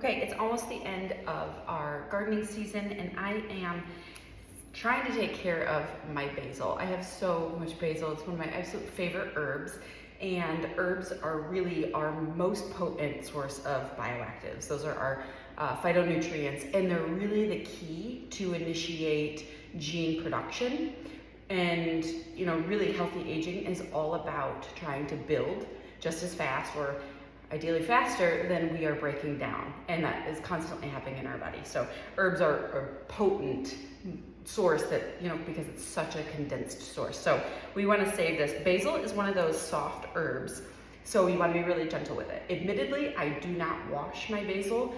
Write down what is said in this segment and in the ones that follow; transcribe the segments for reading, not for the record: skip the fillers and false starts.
Okay, it's almost the end of our gardening season and I am trying to take care of my basil. I have so much basil. It's one of my absolute favorite herbs, and herbs are really our most potent source of bioactives. Those are our phytonutrients, and they're really the key to initiate gene production. And really healthy aging is all about trying to build just as fast, or ideally faster, than we are breaking down, and that is constantly happening in our body. So herbs are a potent source that, because it's such a condensed source. So we want to save this. Basil is one of those soft herbs, so we want to be really gentle with it. Admittedly, I do not wash my basil.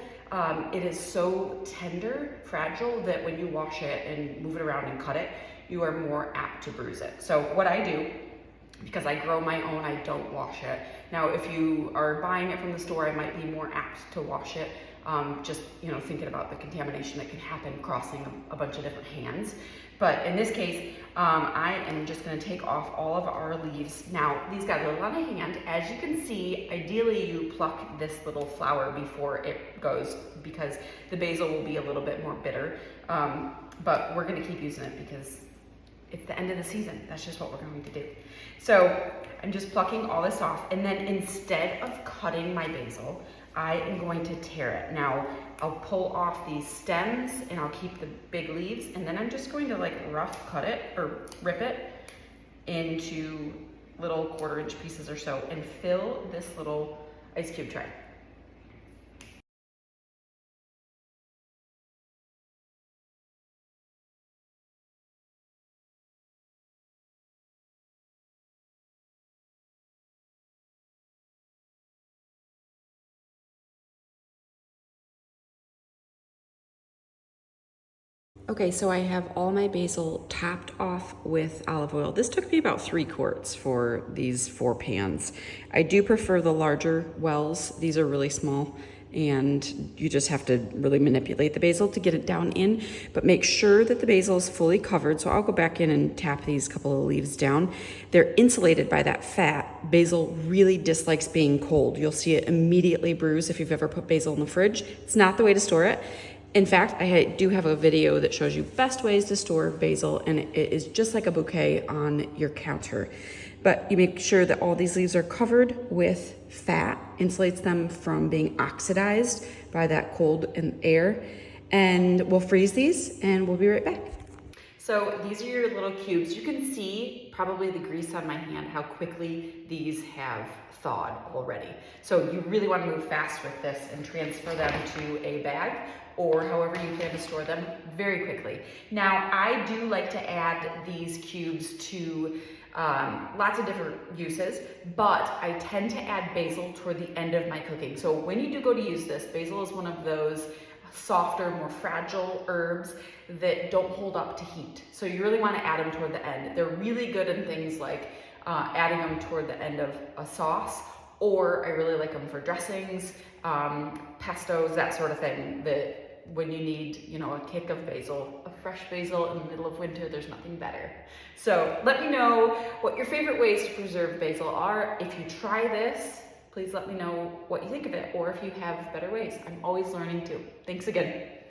It is so tender, fragile, that when you wash it and move it around and cut it, you are more apt to bruise it. So what I do, because I grow my own, I don't wash it. Now, if you are buying it from the store, I might be more apt to wash it. Just thinking about the contamination that can happen crossing a bunch of different hands. But in this case, I am just going to take off all of our leaves. Now, these got a little on the hand. As you can see, ideally you pluck this little flower before it goes, because the basil will be a little bit more bitter. But we're going to keep using it because it's the end of the season. That's just what we're going to do. So I'm just plucking all this off, and then instead of cutting my basil, I am going to tear it. Now, I'll pull off these stems and I'll keep the big leaves, and then I'm just going to rough cut it or rip it into little 1/4 inch pieces or so and fill this little ice cube tray. Okay, so I have all my basil topped off with olive oil. This took me about 3 quarts for these 4 pans. I do prefer the larger wells. These are really small, and you just have to really manipulate the basil to get it down in, but make sure that the basil is fully covered. So I'll go back in and tap these couple of leaves down. They're insulated by that fat. Basil really dislikes being cold. You'll see it immediately bruise if you've ever put basil in the fridge. It's not the way to store it. In fact, I do have a video that shows you best ways to store basil, and it is just like a bouquet on your counter. But you make sure that all these leaves are covered with fat, insulates them from being oxidized by that cold and air. And we'll freeze these, and we'll be right back. So these are your little cubes. You can see probably the grease on my hand, how quickly these have thawed already. So you really want to move fast with this and transfer them to a bag, or however you plan to store them, very quickly. Now, I do like to add these cubes to lots of different uses, but I tend to add basil toward the end of my cooking. So when you do go to use this, basil is one of those softer, more fragile herbs that don't hold up to heat. So you really want to add them toward the end. They're really good in things like adding them toward the end of a sauce, or I really like them for dressings, pestos, that sort of thing, that when you need, a kick of basil, a fresh basil in the middle of winter, there's nothing better. So let me know what your favorite ways to preserve basil are. If you try this, please let me know what you think of it, or if you have better ways. I'm always learning too. Thanks again.